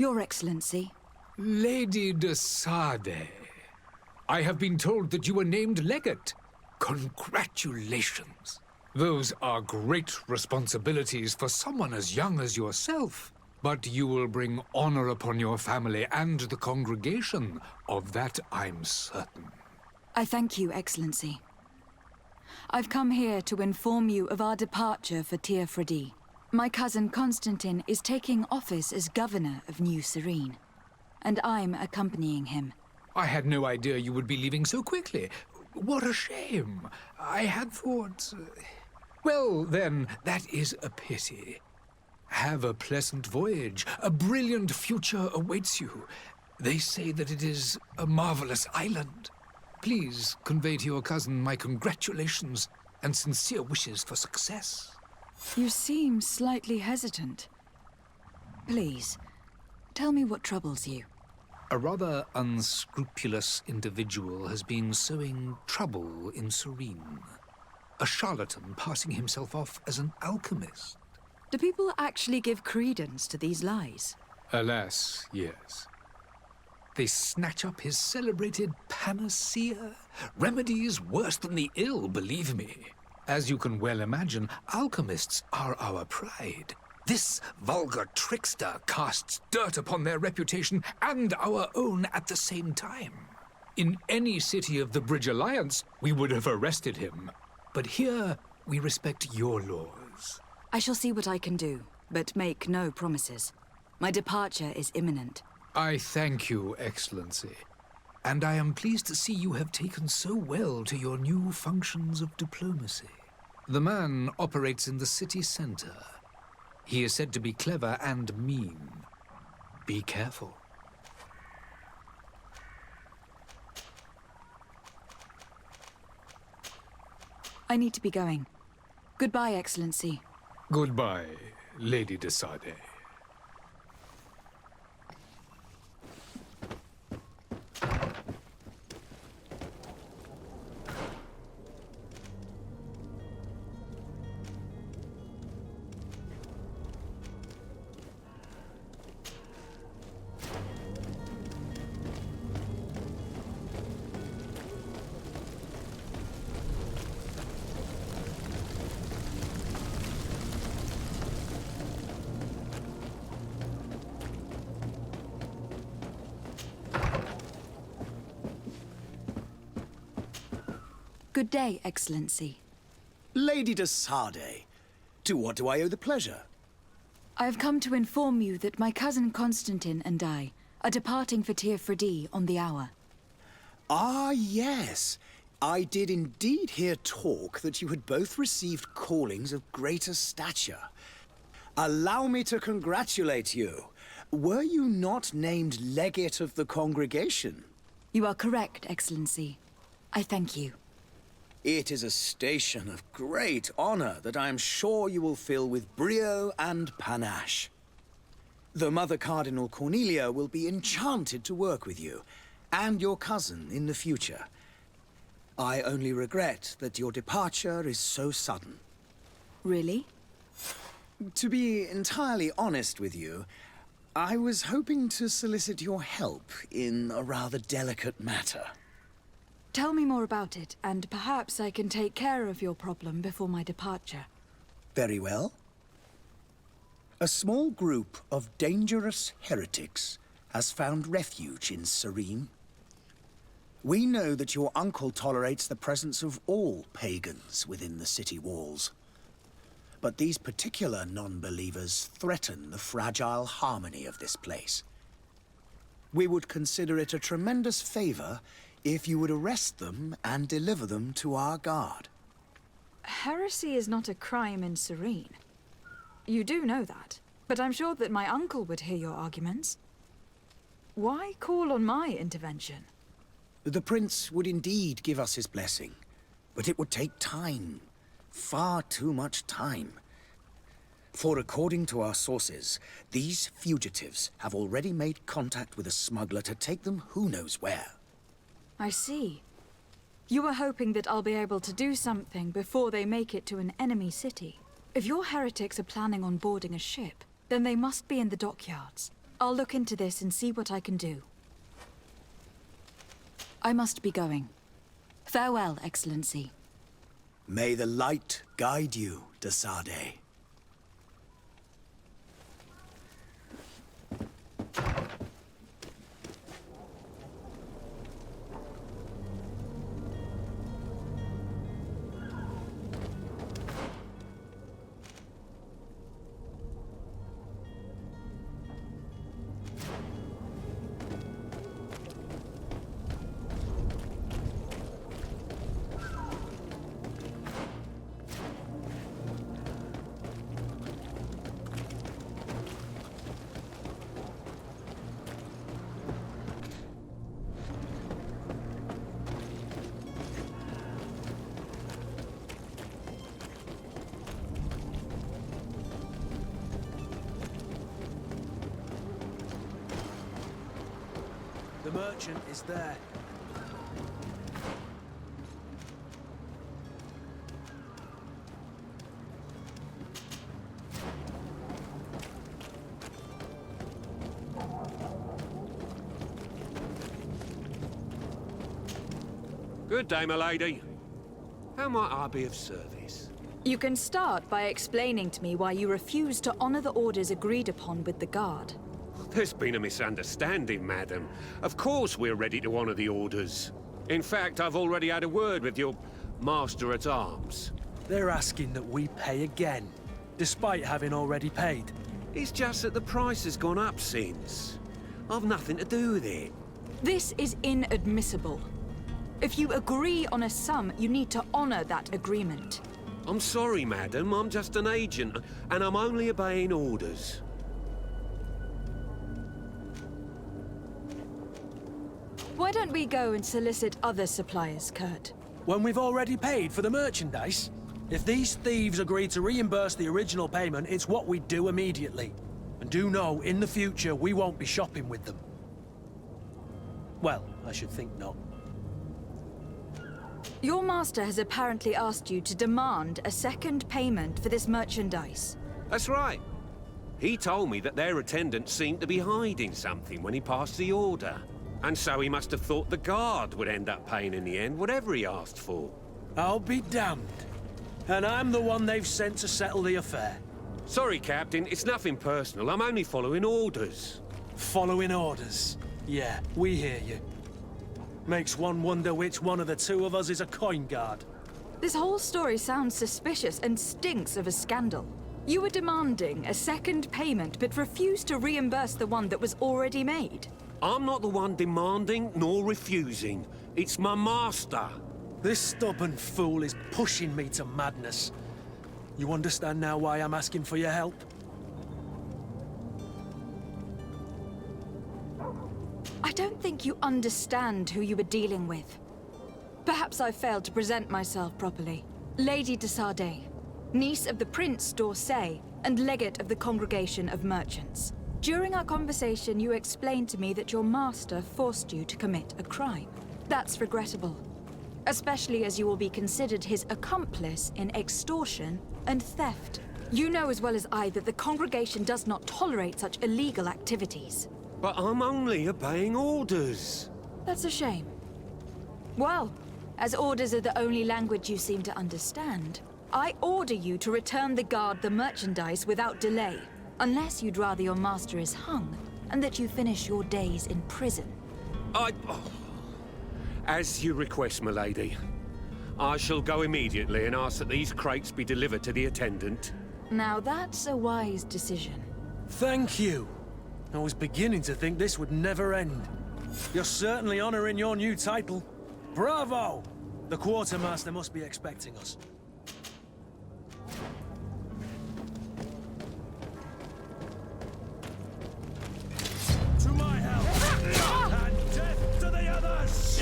Your Excellency. Lady de Sade, I have been told that you were named legate. Congratulations. Those are great responsibilities for someone as young as yourself. But you will bring honor upon your family and the congregation. Of that I'm certain. I thank you, Excellency. I've come here to inform you of our departure for Teer-Fredy. My cousin Constantin is taking office as governor of New Serene, and I'm accompanying him. I had no idea you would be leaving so quickly. What a shame. I had thought... Well, then, that is a pity. Have a pleasant voyage. A brilliant future awaits you. They say that it is a marvelous island. Please convey to your cousin my congratulations and sincere wishes for success. You seem slightly hesitant. Please, tell me what troubles you. A rather unscrupulous individual has been sowing trouble in Serene. A charlatan passing himself off as an alchemist. Do people actually give credence to these lies? Alas, yes. They snatch up his celebrated panacea. Remedies worse than the ill, believe me. As you can well imagine, alchemists are our pride. This vulgar trickster casts dirt upon their reputation and our own at the same time. In any city of the Bridge Alliance, we would have arrested him. But here, we respect your laws. I shall see what I can do, but make no promises. My departure is imminent. I thank you, Excellency. And I am pleased to see you have taken so well to your new functions of diplomacy. The man operates in the city center. He is said to be clever and mean. Be careful. I need to be going. Goodbye, Excellency. Goodbye, Lady de Sade. Good day, Excellency. Lady de Sade, to what do I owe the pleasure? I have come to inform you that my cousin Constantin and I are departing for Teer-Fredy on the hour. Ah, yes. I did indeed hear talk that you had both received callings of greater stature. Allow me to congratulate you. Were you not named legate of the congregation? You are correct, Excellency. I thank you. It is a station of great honor that I am sure you will fill with brio and panache. The Mother Cardinal Cornelia will be enchanted to work with you, and your cousin in the future. I only regret that your departure is so sudden. Really? To be entirely honest with you, I was hoping to solicit your help in a rather delicate matter. Tell me more about it, and perhaps I can take care of your problem before my departure. Very well. A small group of dangerous heretics has found refuge in Serene. We know that your uncle tolerates the presence of all pagans within the city walls. But these particular non-believers threaten the fragile harmony of this place. We would consider it a tremendous favor if you would arrest them and deliver them to our guard. Heresy is not a crime in Serene. You do know that, but I'm sure that my uncle would hear your arguments. Why call on my intervention? The prince would indeed give us his blessing, but it would take time. Far too much time. For according to our sources, these fugitives have already made contact with a smuggler to take them who knows where. I see. You were hoping that I'll be able to do something before they make it to an enemy city. If your heretics are planning on boarding a ship, then they must be in the dockyards. I'll look into this and see what I can do. I must be going. Farewell, Excellency. May the light guide you, de Sade. The merchant is there. Good day, my lady. How might I be of service? You can start by explaining to me why you refuse to honor the orders agreed upon with the guard. There's been a misunderstanding, madam. Of course we're ready to honor the orders. In fact, I've already had a word with your master-at-arms. They're asking that we pay again, despite having already paid. It's just that the price has gone up since. I've nothing to do with it. This is inadmissible. If you agree on a sum, you need to honor that agreement. I'm sorry, madam. I'm just an agent, and I'm only obeying orders. Why don't we go and solicit other suppliers, Kurt? When we've already paid for the merchandise? If these thieves agree to reimburse the original payment, it's what we do immediately. And do know, in the future, we won't be shopping with them. Well, I should think not. Your master has apparently asked you to demand a second payment for this merchandise. That's right. He told me that their attendant seemed to be hiding something when he passed the order. And so he must have thought the guard would end up paying in the end, whatever he asked for. I'll be damned. And I'm the one they've sent to settle the affair. Sorry, Captain, it's nothing personal. I'm only following orders. Following orders. Yeah, we hear you. Makes one wonder which one of the two of us is a coin guard. This whole story sounds suspicious and stinks of a scandal. You were demanding a second payment, but refused to reimburse the one that was already made. I'm not the one demanding nor refusing. It's my master. This stubborn fool is pushing me to madness. You understand now why I'm asking for your help? I don't think you understand who you were dealing with. Perhaps I failed to present myself properly. Lady de Sade, niece of the Prince d'Orsay and legate of the Congregation of Merchants. During our conversation, you explained to me that your master forced you to commit a crime. That's regrettable, especially as you will be considered his accomplice in extortion and theft. You know as well as I that the Congregation does not tolerate such illegal activities. But I'm only obeying orders. That's a shame. Well, as orders are the only language you seem to understand, I order you to return the guard the merchandise without delay. Unless you'd rather your master is hung, and that you finish your days in prison. As you request, my lady. I shall go immediately and ask that these crates be delivered to the attendant. Now that's a wise decision. Thank you. I was beginning to think this would never end. You're certainly honoring your new title. Bravo! The quartermaster must be expecting us. To my help! And death to the others!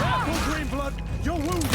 Careful, Greenblood! You're wounded!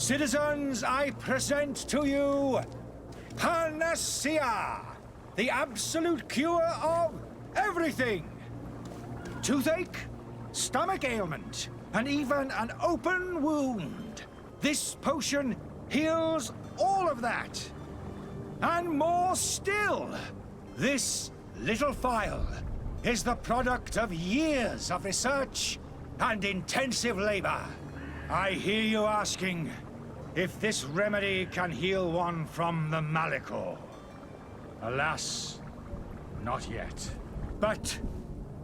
Citizens, I present to you Panacea, the absolute cure of everything. Toothache, stomach ailment, and even an open wound. This potion heals all of that. And more still, this little phial is the product of years of research and intensive labor. I hear you asking if this remedy can heal one from the Malachor. Alas, not yet. But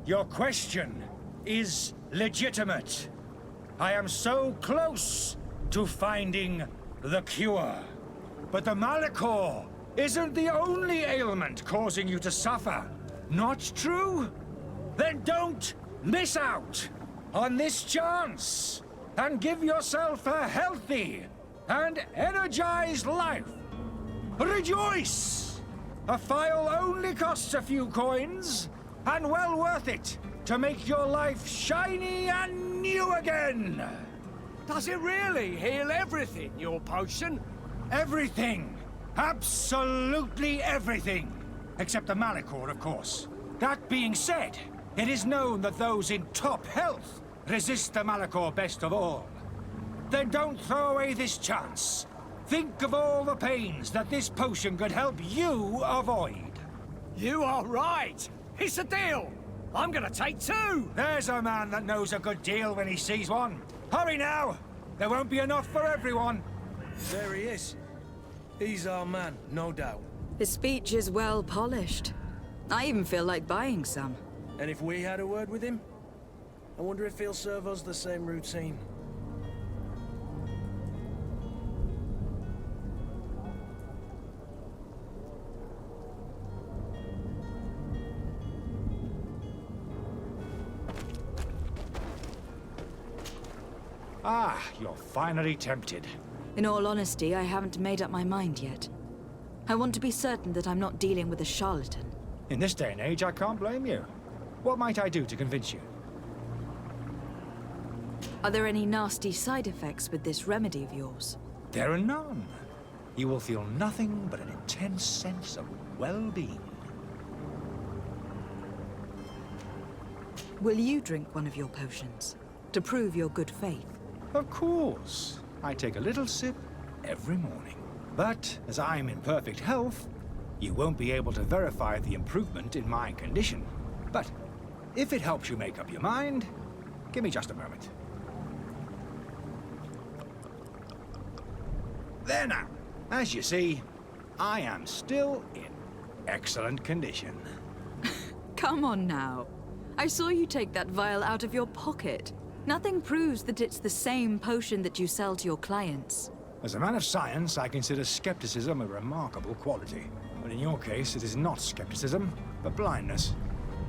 your question is legitimate. I am so close to finding the cure. But the Malachor isn't the only ailment causing you to suffer. Not true? Then don't miss out on this chance and give yourself a healthy and energized life. Rejoice! A phial only costs a few coins, and well worth it to make your life shiny and new again. Does it really heal everything, your potion? Everything. Absolutely everything. Except the Malachor, of course. That being said, it is known that those in top health resist the Malachor best of all. Then don't throw away this chance. Think of all the pains that this potion could help you avoid. You are right. It's a deal. I'm gonna take 2. There's a man that knows a good deal when he sees one. Hurry now. There won't be enough for everyone. There he is. He's our man, no doubt. His speech is well polished. I even feel like buying some. And if we had a word with him, I wonder if he'll serve us the same routine. Ah, you're finally tempted. In all honesty, I haven't made up my mind yet. I want to be certain that I'm not dealing with a charlatan. In this day and age, I can't blame you. What might I do to convince you? Are there any nasty side effects with this remedy of yours? There are none. You will feel nothing but an intense sense of well-being. Will you drink one of your potions to prove your good faith? Of course. I take a little sip every morning. But as I'm in perfect health, you won't be able to verify the improvement in my condition. But if it helps you make up your mind, give me just a moment. There now. As you see, I am still in excellent condition. Come on now. I saw you take that vial out of your pocket. Nothing proves that it's the same potion that you sell to your clients. As a man of science, I consider skepticism a remarkable quality. But in your case, it is not skepticism, but blindness.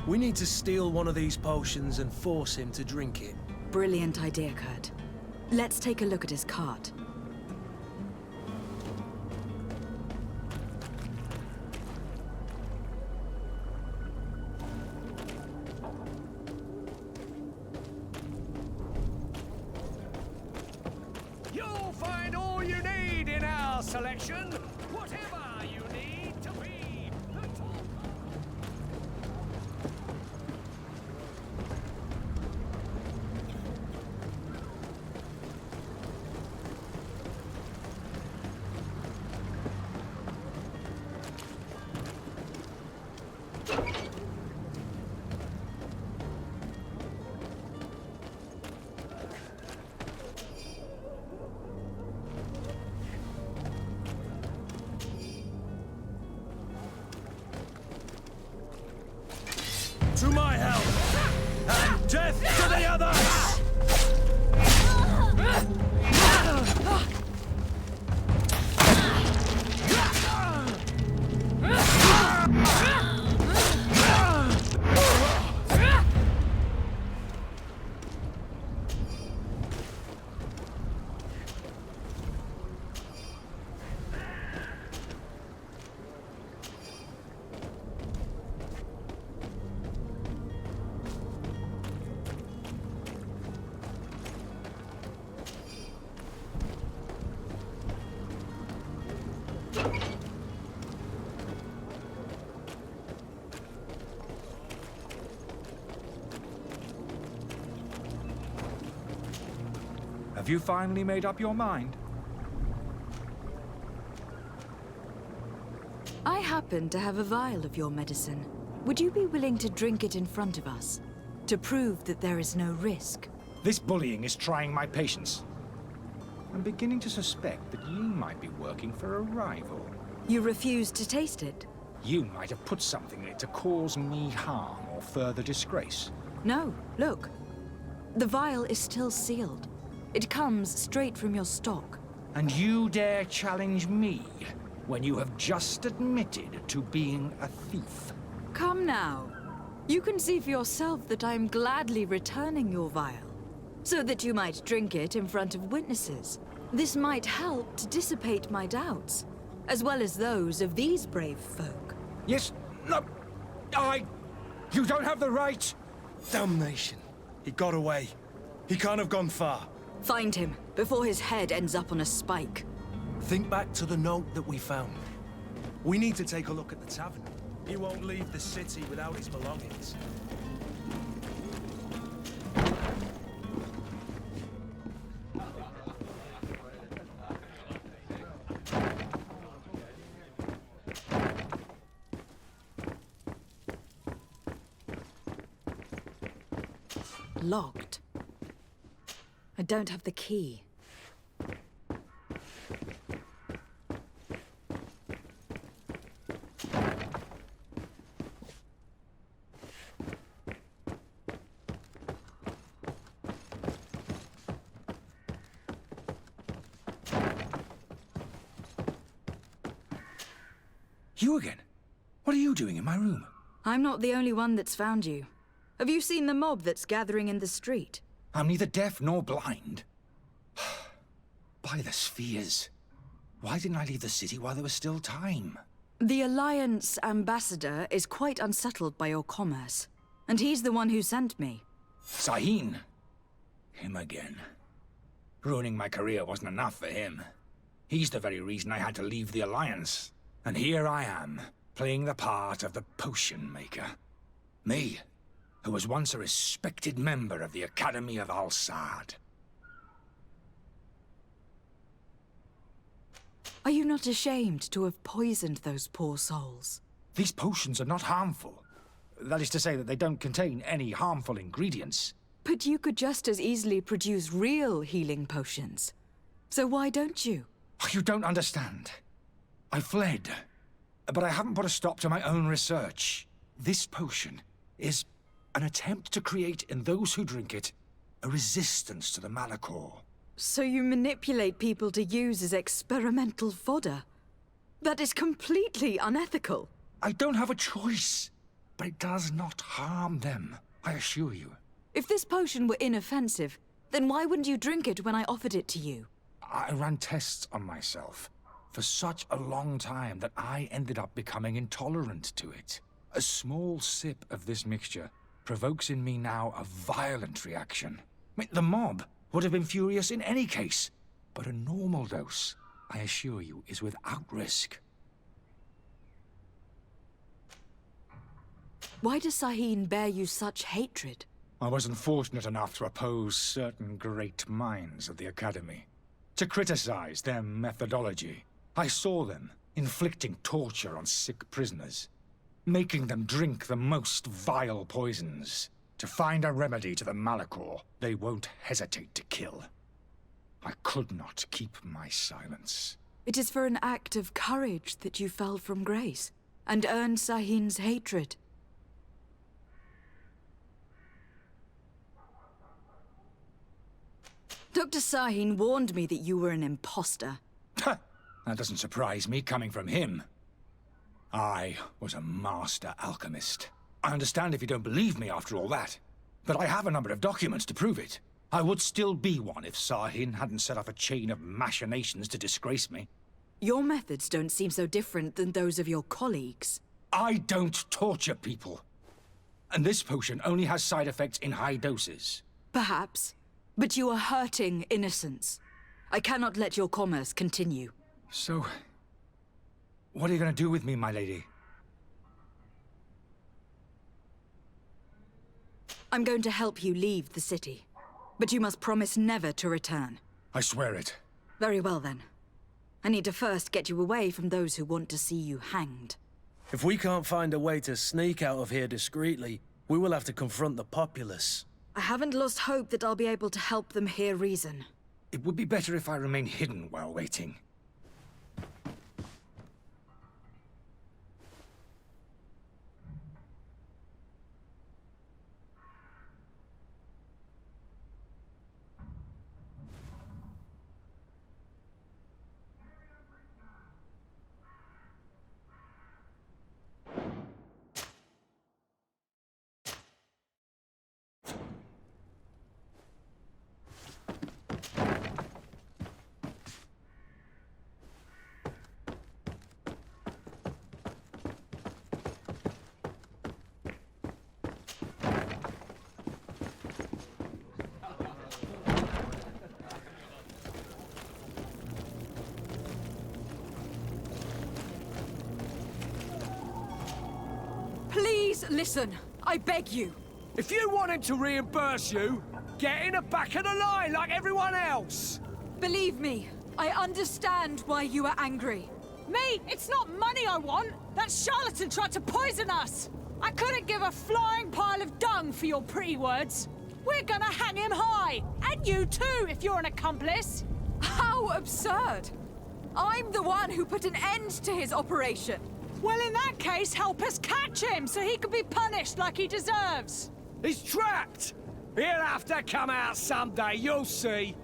We need to steal one of these potions and force him to drink it. Brilliant idea, Kurt. Let's take a look at his cart. You'll find all you need in our selection. Whatever you need to be the top. To my help! And death to the others! Have you finally made up your mind? I happen to have a vial of your medicine. Would you be willing to drink it in front of us? To prove that there is no risk? This bullying is trying my patience. I'm beginning to suspect that you might be working for a rival. You refuse to taste it? You might have put something in it to cause me harm or further disgrace. No, look. The vial is still sealed. It comes straight from your stock. And you dare challenge me when you have just admitted to being a thief? Come now. You can see for yourself that I am gladly returning your vial, so that you might drink it in front of witnesses. This might help to dissipate my doubts, as well as those of these brave folk. Yes, no, you don't have the right. Damnation. He got away. He can't have gone far. Find him, before his head ends up on a spike. Think back to the note that we found. We need to take a look at the tavern. He won't leave the city without his belongings. Locked. I don't have the key. You again? What are you doing in my room? I'm not the only one that's found you. Have you seen the mob that's gathering in the street? I'm neither deaf nor blind. By the spheres. Why didn't I leave the city while there was still time? The Alliance ambassador is quite unsettled by your commerce, and he's the one who sent me. Sahin. Him again. Ruining my career wasn't enough for him. He's the very reason I had to leave the Alliance. And here I am, playing the part of the potion maker. Me, who was once a respected member of the Academy of Al-Saad. Are you not ashamed to have poisoned those poor souls? These potions are not harmful. That is to say that they don't contain any harmful ingredients. But you could just as easily produce real healing potions. So why don't you? You don't understand. I fled, but I haven't put a stop to my own research. This potion is an attempt to create in those who drink it a resistance to the Malachor. So you manipulate people to use as experimental fodder? That is completely unethical. I don't have a choice, but it does not harm them, I assure you. If this potion were inoffensive, then why wouldn't you drink it when I offered it to you? I ran tests on myself for such a long time that I ended up becoming intolerant to it. A small sip of this mixture provokes in me now a violent reaction. I mean, the mob would have been furious in any case, but a normal dose, I assure you, is without risk. Why does Sahin bear you such hatred? I wasn't fortunate enough to oppose certain great minds of the Academy, to criticize their methodology. I saw them inflicting torture on sick prisoners, making them drink the most vile poisons. To find a remedy to the Malachor, they won't hesitate to kill. I could not keep my silence. It is for an act of courage that you fell from grace, and earned Sahin's hatred. Dr. Sahin warned me that you were an imposter. That doesn't surprise me, coming from him. I was a master alchemist. I understand if you don't believe me after all that, but I have a number of documents to prove it. I would still be one if Sahin hadn't set off a chain of machinations to disgrace me. Your methods don't seem so different than those of your colleagues. I don't torture people. And this potion only has side effects in high doses. Perhaps, but you are hurting innocents. I cannot let your commerce continue. So, What are you going to do with me, my lady? I'm going to help you leave the city. But you must promise never to return. I swear it. Very well, then. I need to first get you away from those who want to see you hanged. If we can't find a way to sneak out of here discreetly, we will have to confront the populace. I haven't lost hope that I'll be able to help them hear reason. It would be better if I remain hidden while waiting. Please listen, I beg you. If you want him to reimburse you, get in the back of the line like everyone else. Believe me, I understand why you are angry. Me? It's not money I want! That charlatan tried to poison us! I couldn't give a flying pile of dung for your pretty words. We're gonna hang him high! And you too, if you're an accomplice! How absurd! I'm the one who put an end to his operation. Well, in that case, help us catch him so he can be punished like he deserves. He's trapped. He'll have to come out someday, you'll see.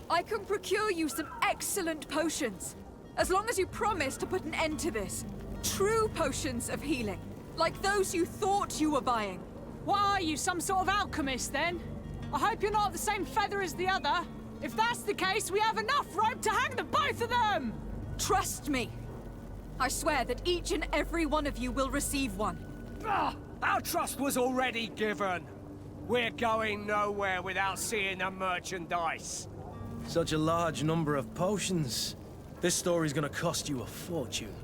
I can procure you some excellent potions. As long as you promise to put an end to this. True potions of healing. Like those you thought you were buying. What are you, some sort of alchemist then? I hope you're not the same feather as the other. If that's the case, we have enough rope to hang the both of them! Trust me. I swear that each and every one of you will receive one. Ah, our trust was already given. We're going nowhere without seeing the merchandise. Such a large number of potions. This story's gonna cost you a fortune.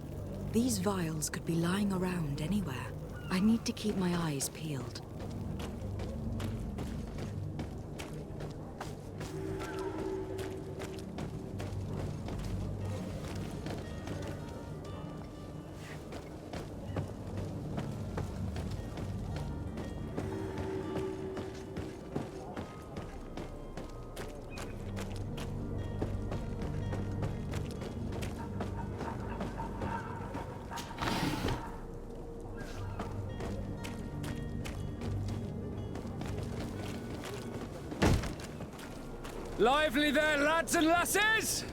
These vials could be lying around anywhere. I need to keep my eyes peeled. Lively there, lads and lasses!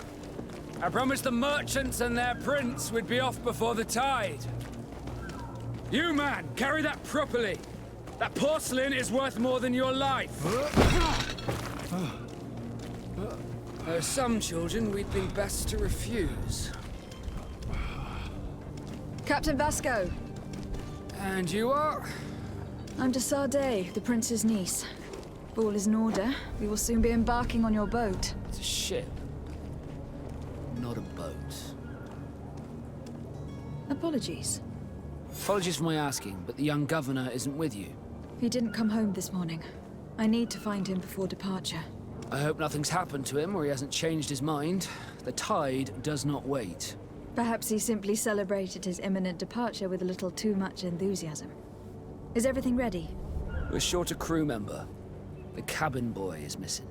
I promised the merchants and their prince we'd be off before the tide. You, man, carry that properly. That porcelain is worth more than your life. There are some children we'd think best to refuse. Captain Vasco. And you are? I'm de Sade, the prince's niece. If all is in order, we will soon be embarking on your boat. It's a ship, not a boat. Apologies. Apologies for my asking, but the young governor isn't with you. He didn't come home this morning. I need to find him before departure. I hope nothing's happened to him or he hasn't changed his mind. The tide does not wait. Perhaps he simply celebrated his imminent departure with a little too much enthusiasm. Is everything ready? We're short a crew member. The cabin boy is missing.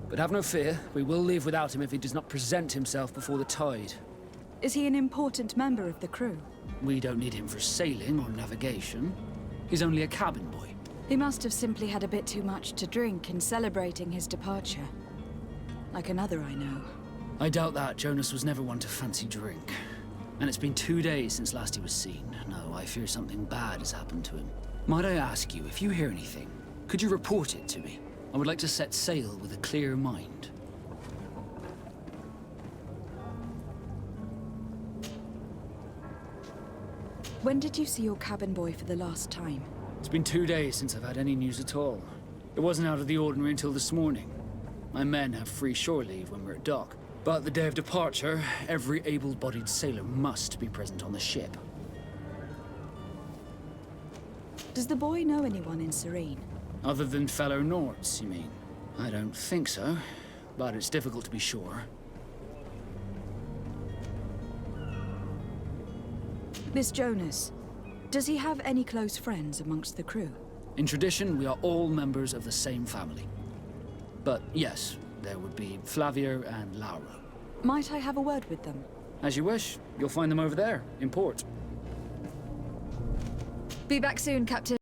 But have no fear, we will leave without him if he does not present himself before the tide. Is he an important member of the crew? We don't need him for sailing or navigation. He's only a cabin boy. He must have simply had a bit too much to drink in celebrating his departure. Like another I know. I doubt that. Jonas was never one to fancy drink. And it's been 2 days since last he was seen. No, I fear something bad has happened to him. Might I ask you, if you hear anything, could you report it to me? I would like to set sail with a clear mind. When did you see your cabin boy for the last time? It's been 2 days since I've had any news at all. It wasn't out of the ordinary until this morning. My men have free shore leave when we're at dock. But the day of departure, every able-bodied sailor must be present on the ship. Does the boy know anyone in Serene? Other than fellow Nords, you mean? I don't think so, but it's difficult to be sure. Miss Jonas, does he have any close friends amongst the crew? In tradition, we are all members of the same family. But yes, there would be Flavia and Laura. Might I have a word with them? As you wish. You'll find them over there, in port. Be back soon, Captain.